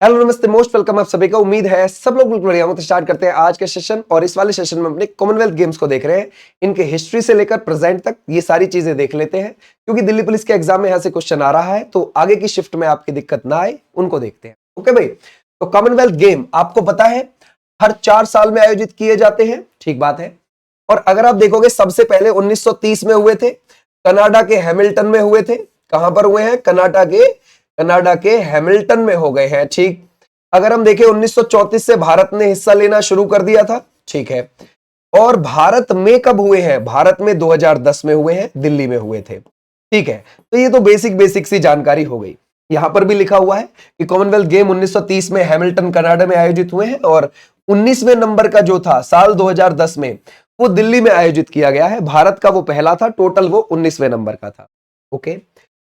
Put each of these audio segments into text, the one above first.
Hello नमस्ते, most welcome आप सभी का। उम्मीद है सब लोग बिल्कुल बढ़िया हो। तो स्टार्ट करते हैं आज के सेशन। और इस वाले सेशन में अपने कॉमनवेल्थ गेम्स को देख रहे हैं, इनके हिस्ट्री से लेकर प्रेजेंट तक ये सारी चीजें देख लेते हैं, क्योंकि दिल्ली पुलिस के एग्जाम में यहां से क्वेश्चन आ रहा है, तो आगे की शिफ्ट में आपकी दिक्कत ना आए उनको देखते हैं। ओके भाई, तो कॉमनवेल्थ गेम आपको पता है हर 4 साल में आयोजित किए जाते हैं, ठीक बात है। और अगर आप देखोगे सबसे पहले 1930 में हुए थे, कनाडा के हैमिल्टन में हुए थे। कहां पर हुए हैं? कनाडा के हैमिल्टन में हो गए हैं, ठीक। अगर हम देखें 1934 से भारत ने हिस्सा लेना शुरू कर दिया था, ठीक है। और भारत में कब हुए हैं? भारत में 2010 में हुए हैं, दिल्ली में हुए थे, ठीक है। तो ये तो बेसिक सी जानकारी हो गई। यहां पर भी लिखा हुआ है कि कॉमनवेल्थ गेम 1930 में हैमिल्टन कनाडा में आयोजित हुए हैं, और 19वें नंबर का जो था साल 2010 में वो दिल्ली में आयोजित किया गया है। भारत का वो पहला था, टोटल वो 19वें नंबर का था। ओके,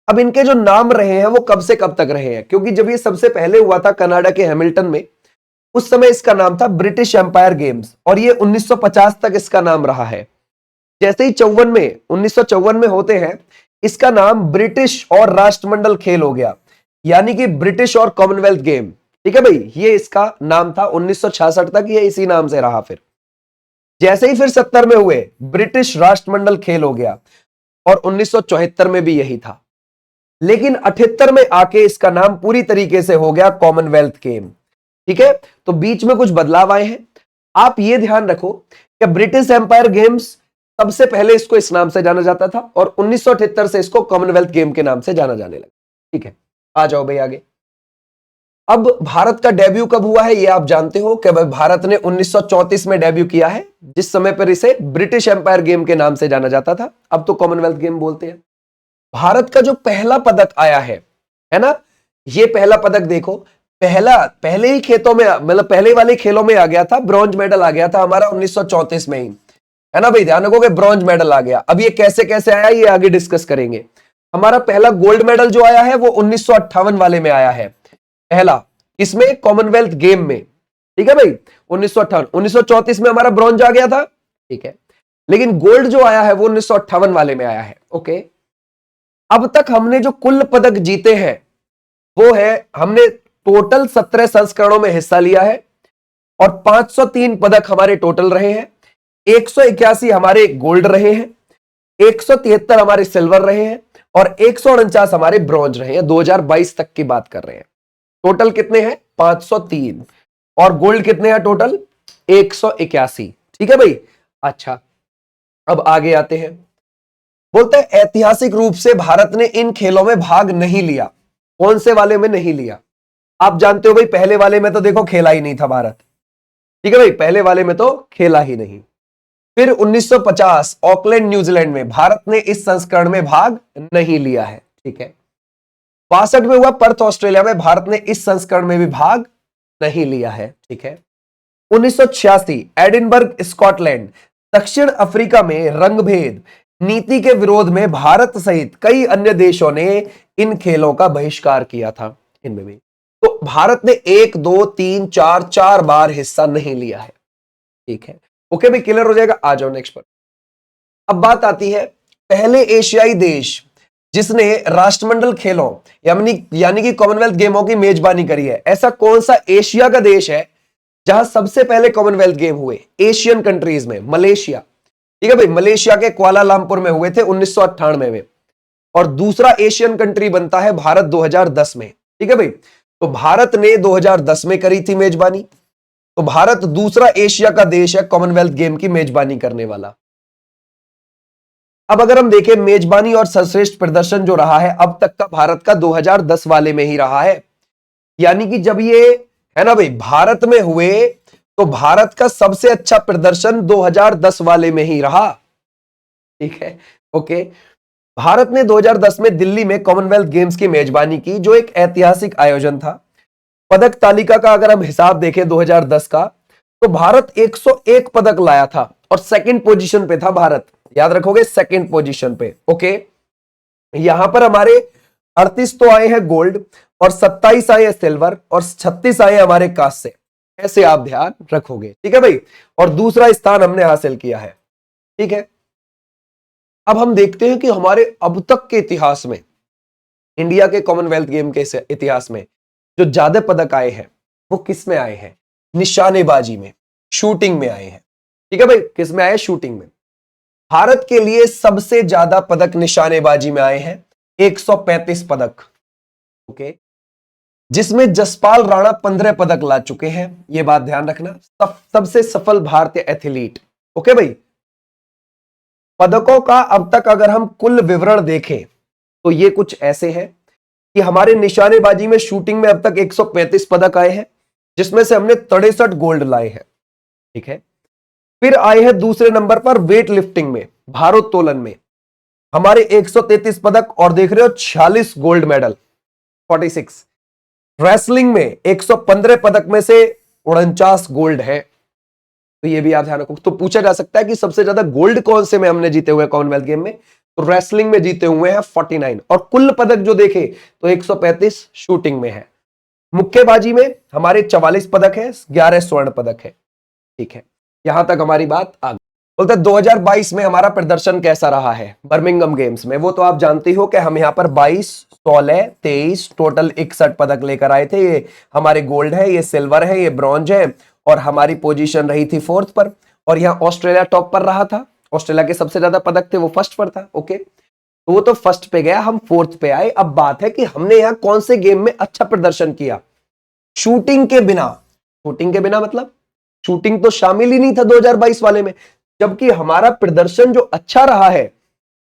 अब इनके जो नाम रहे हैं वो कब से कब तक रहे हैं, क्योंकि जब ये सबसे पहले हुआ था कनाडा के हैमिल्टन में, उस समय इसका नाम था ब्रिटिश एम्पायर गेम्स, और ये 1950 तक इसका नाम रहा है। जैसे ही 1954 में होते हैं, इसका नाम ब्रिटिश और राष्ट्रमंडल खेल हो गया, यानी कि ब्रिटिश और कॉमनवेल्थ गेम, ठीक है भाई। ये इसका नाम था 1966 तक, ये इसी नाम से रहा। फिर जैसे ही फिर 70 में हुए, ब्रिटिश राष्ट्रमंडल खेल हो गया, और 1974 में भी यही था। लेकिन 78 में आके इसका नाम पूरी तरीके से हो गया कॉमनवेल्थ गेम, ठीक है। तो बीच में कुछ बदलाव आए हैं। आप ये ध्यान रखो कि ब्रिटिश एम्पायर गेम्स सबसे पहले इसको इस नाम से जाना जाता था, और 1978 से इसको कॉमनवेल्थ गेम के नाम से जाना जाने लगा, ठीक है। आ जाओ भाई आगे। अब भारत का डेब्यू कब हुआ है ये आप जानते हो कि भाई भारत ने 1934 में डेब्यू किया है, जिस समय पर इसे ब्रिटिश एम्पायर गेम के नाम से जाना जाता था। अब तो कॉमनवेल्थ गेम बोलते हैं। भारत का जो पहला पदक आया है ना, ये पहला पदक देखो, पहले ही खेतों में, मतलब पहले वाले खेलों में आ गया था, ब्रॉन्ज मेडल आ गया था हमारा 1934 में ही, है ना भाई। ध्यान रखोगे, ब्रॉन्ज मेडल आ गया। अब ये कैसे कैसे आया ये आगे डिस्कस करेंगे। हमारा पहला गोल्ड मेडल जो आया है वो 1958 वाले में आया है, पहला, इसमें कॉमनवेल्थ गेम में, ठीक है भाई। 1958, 1934 में हमारा ब्रॉन्ज आ गया था, ठीक है, लेकिन गोल्ड जो आया है वो 1958 वाले में आया है। ओके, अब तक हमने जो कुल पदक जीते हैं वो है, हमने टोटल 17 संस्करणों में हिस्सा लिया है, और 503 पदक हमारे टोटल रहे हैं। 181 हमारे गोल्ड रहे हैं, 173 हमारे सिल्वर रहे हैं, और 149 हमारे ब्रॉन्ज रहे हैं। 2022 तक की बात कर रहे हैं। टोटल कितने हैं? 503, और गोल्ड कितने हैं टोटल? 181, ठीक है भाई। अच्छा, अब आगे आते हैं। बोलते हैं ऐतिहासिक रूप से भारत ने इन खेलों में भाग नहीं लिया। कौन से वाले में नहीं लिया? आप जानते हो भाई, पहले वाले में तो देखो खेला ही नहीं था भारत, ठीक है भाई, पहले वाले में तो खेला ही नहीं। फिर 1950 ऑकलैंड न्यूजीलैंड में भारत ने इस संस्करण में भाग नहीं लिया है, ठीक है। 62 में हुआ पर्थ ऑस्ट्रेलिया में, भारत ने इस संस्करण में भी भाग नहीं लिया है, ठीक है। 1986 एडिनबर्ग स्कॉटलैंड, दक्षिण अफ्रीका में रंगभेद नीति के विरोध में भारत सहित कई अन्य देशों ने इन खेलों का बहिष्कार किया था। इनमें भी तो भारत ने 1 2 3 4 4 बार हिस्सा नहीं लिया है, ठीक है। ओके भाई, क्लियर हो जाएगा। आ जाओ नेक्स्ट पर। अब बात आती है पहले एशियाई देश जिसने राष्ट्रमंडल खेलों यानी कि कॉमनवेल्थ गेमों की मेजबानी करी है। ऐसा कौन सा एशिया का देश है जहां सबसे पहले कॉमनवेल्थ गेम हुए? एशियन कंट्रीज में मलेशिया, ठीक है भाई। मलेशिया के कुआलालंपुर में हुए थे 1998 में, और दूसरा एशियन कंट्री बनता है भारत 2010 में, ठीक है भाई। तो भारत ने 2010 में करी थी मेजबानी, तो भारत दूसरा एशिया का देश है कॉमनवेल्थ गेम की मेजबानी करने वाला। अब अगर हम देखें मेजबानी और सर्वश्रेष्ठ प्रदर्शन जो रहा है अब तक का, भारत का 2010 वाले में ही रहा है। यानी कि जब ये, है ना भाई, भारत में हुए तो भारत का सबसे अच्छा प्रदर्शन 2010 वाले में ही रहा, ठीक है। ओके, भारत ने 2010 में दिल्ली में कॉमनवेल्थ गेम्स की मेजबानी की, जो एक ऐतिहासिक आयोजन था। पदक तालिका का अगर हम हिसाब देखें 2010 का, तो भारत 101 पदक लाया था, और सेकंड पोजीशन पे था भारत। याद रखोगे, सेकंड पोजीशन पे। ओके, यहां पर हमारे 38 तो आए हैं गोल्ड, और 27 आए हैं सिल्वर, और 36 आए हमारे कांस्य। ऐसे आप ध्यान रखोगे, ठीक है भाई। और दूसरा स्थान हमने हासिल किया है, ठीक है। अब हम देखते हैं कि हमारे अब तक के इतिहास में, इंडिया के कॉमनवेल्थ गेम के इतिहास में जो ज्यादा पदक आए हैं वो किस में आए हैं? निशानेबाजी में, शूटिंग में आए हैं। ठीक है भाई, किस में आए? शूटिंग में। भारत के लिए सबसे ज्यादा पदक निशानेबाजी में आए हैं, 135 पदक। ओके, जिसमें जसपाल राणा 15 पदक ला चुके हैं, यह बात ध्यान रखना। सबसे सफल भारतीय एथलीट। ओके भाई, पदकों का अब तक अगर हम कुल विवरण देखें तो ये कुछ ऐसे हैं कि हमारे निशानेबाजी में, शूटिंग में अब तक 135 पदक आए हैं, जिसमें से हमने 63 गोल्ड लाए हैं। ठीक है, फिर आए हैं दूसरे नंबर पर वेट लिफ्टिंग में, भारोत्तोलन में हमारे 133 पदक, और देख रहे हो 46 गोल्ड मेडल, 46। रेसलिंग में 115 पदक में से 49 गोल्ड है। तो ये भी आप ध्यान रखो। तो पूछा जा सकता है कि सबसे ज्यादा गोल्ड कौन से में हमने जीते हुए कॉमनवेल्थ गेम में? तो रेसलिंग में जीते हुए हैं 49, और कुल पदक जो देखे तो 135 शूटिंग में है। मुक्केबाजी में हमारे 44 पदक है, 11 स्वर्ण पदक है। ठीक है, यहां तक हमारी बात आ गई। बोलते 2022 में हमारा प्रदर्शन कैसा रहा है बर्मिंघम गेम्स में? वो तो आप जानती हो कि हम यहां पर 22, 16, 23 टोटल 61 पदक लेकर आए थे। ये हमारे गोल्ड है, ये सिल्वर है, ये ब्रॉन्ज है, और हमारी पोजीशन रही थी 4th पर। और यहां ऑस्ट्रेलिया टॉप पर रहा था। ऑस्ट्रेलिया के सबसे ज्यादा पदक थे, वो फर्स्ट पर था। ओके, तो वो तो फर्स्ट पे गया, हम 4th पे आए। अब बात है कि हमने यहां कौन से गेम में अच्छा प्रदर्शन किया शूटिंग के बिना। शूटिंग के बिना मतलब शूटिंग तो शामिल ही नहीं था 2022 वाले में, जबकि हमारा प्रदर्शन जो अच्छा रहा है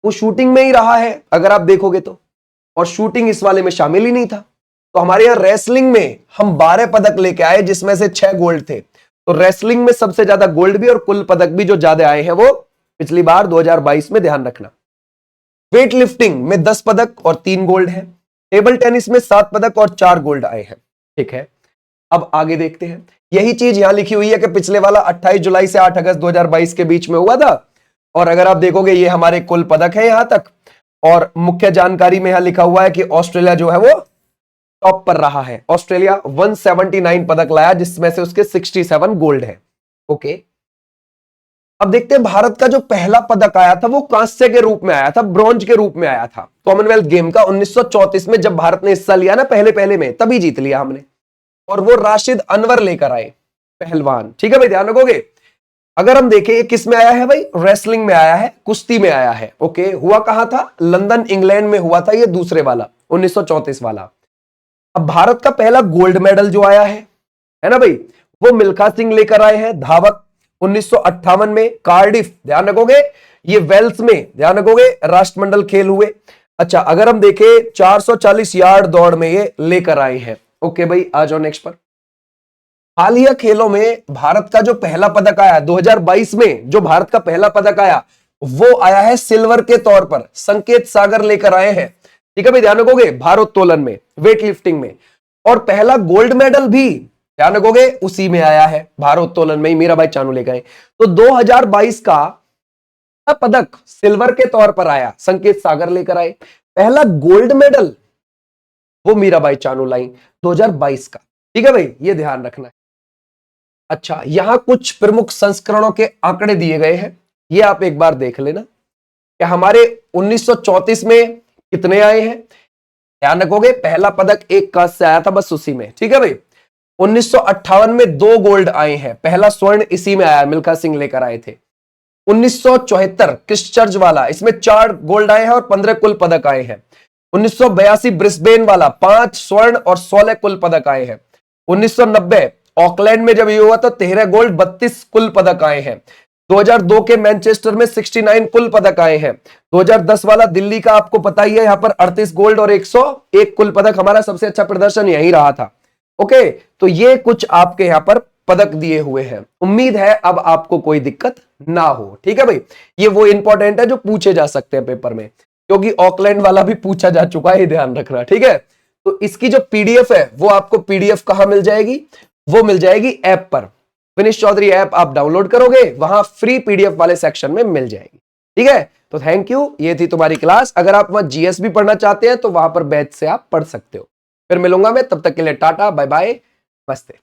वो शूटिंग में ही रहा है अगर आप देखोगे तो, और शूटिंग इस वाले में शामिल ही नहीं था। तो हमारे यहां रेसलिंग में हम 12 पदक लेके आए, जिसमें से 6 गोल्ड थे। तो रेसलिंग में सबसे ज्यादा गोल्ड भी और कुल पदक भी जो ज्यादा आए हैं वो पिछली बार 2022 में, ध्यान रखना। वेट लिफ्टिंग में 10 पदक और 3 गोल्ड है। टेबल टेनिस में 7 पदक और 4 गोल्ड आए हैं। ठीक है, अब आगे देखते हैं। यही चीज यहां लिखी हुई है कि पिछले वाला 28 जुलाई से 8 अगस्त 2022 के बीच में हुआ था। और अगर आप देखोगे ये हमारे कुल पदक है यहां तक, और मुख्य जानकारी में यहां लिखा हुआ है कि ऑस्ट्रेलिया जो है वो टॉप पर रहा है। ऑस्ट्रेलिया 179 पदक लाया, जिसमें से उसके 67 गोल्ड है। ओके, अब देखते हैं भारत का जो पहला पदक आया था वो कांस्य के रूप में आया था, ब्रॉन्ज के रूप में आया था। कॉमनवेल्थ गेम का 1934 में जब भारत ने हिस्सा लिया ना, पहले में, तभी जीत लिया हमने। और वो राशिद अनवर लेकर आए, पहलवान। ठीक है भाई, ध्यान रखोगे। अगर हम देखें ये किस में आया है भाई? रेसलिंग में आया है, कुश्ती में आया है। ओके, हुआ कहां था? लंदन इंग्लैंड में हुआ था ये दूसरे वाला, 1934 वाला। अब भारत का पहला गोल्ड मेडल जो आया है ना भाई, वो मिल्खा सिंह लेकर आए हैं, धावक, 1958 में कार्डिफ, ध्यान रखोगे। ये वेल्स में, ध्यान रखोगे, राष्ट्रमंडल खेल हुए। अच्छा, अगर हम देखें 440 यार्ड दौड़ में ये लेकर आए हैं। ओके भाई, आ जाओ नेक्स्ट पर। हालिया खेलों में भारत का जो पहला पदक आया 2022 में, जो भारत का पहला पदक आया वो आया है सिल्वर के तौर पर, संकेत सागर लेकर आए हैं। ठीक है भाई, ध्यान रखोगे, भारोत्तोलन में, वेट लिफ्टिंग में। और पहला गोल्ड मेडल भी ध्यान रखोगे उसी में आया है, भारोत्तोलन में ही मीराबाई चानू लेकर आए। तो 2022 का पदक सिल्वर के तौर पर आया, संकेत सागर लेकर आए। पहला गोल्ड मेडल वो मीराबाई चानू लाई 2022 का। ठीक है भाई, ये ध्यान रखना है। अच्छा, यहां कुछ प्रमुख संस्करणों के आंकड़े दिए गए हैं, ये आप एक बार देख लेना कि हमारे 1934 में कितने आए हैं। ध्यान रखोगे, पहला पदक एक कांस्य से आया था, बस उसी में। ठीक है भाई, 1958 में 2 गोल्ड आए हैं, पहला स्वर्ण इसी में आया, मिल्खा सिंह लेकर आए थे। 1974 क्रिस्टचर्च वाला, इसमें 4 गोल्ड आए हैं और 15 कुल पदक आए हैं। 1982 ब्रिस्बेन वाला, 5 स्वर्ण और 16 कुल पदक आए हैं। 1990 ऑकलैंड में जब ये हुआ था 13 गोल्ड 32 कुल पदक आए हैं। 2002 के मैनचेस्टर में 69 कुल पदक आए हैं। 2010 वाला दिल्ली का आपको पता ही है, यहां पर 38 गोल्ड और 101 कुल पदक, हमारा सबसे अच्छा प्रदर्शन यही रहा था। ओके, तो ये कुछ आपके यहां पर पदक दिए हुए हैं। उम्मीद है अब आपको कोई दिक्कत ना हो। ठीक है भाई, ये वो इंपॉर्टेंट है जो पूछे जा सकते हैं पेपर में, क्योंकि ऑकलैंड वाला भी पूछा जा चुका है, ध्यान रखना। ठीक है, तो इसकी जो पीडीएफ है वो आपको पीडीएफ कहां मिल जाएगी? वो मिल जाएगी ऐप पर, विनीश चौधरी ऐप आप डाउनलोड करोगे, वहां फ्री पीडीएफ वाले सेक्शन में मिल जाएगी। ठीक है, तो थैंक यू, ये थी तुम्हारी क्लास। अगर आप वहां जीएस भी पढ़ना चाहते हैं तो वहां पर बैच से आप पढ़ सकते हो। फिर मिलूंगा मैं, तब तक के लिए टाटा बाय बाय, नमस्ते।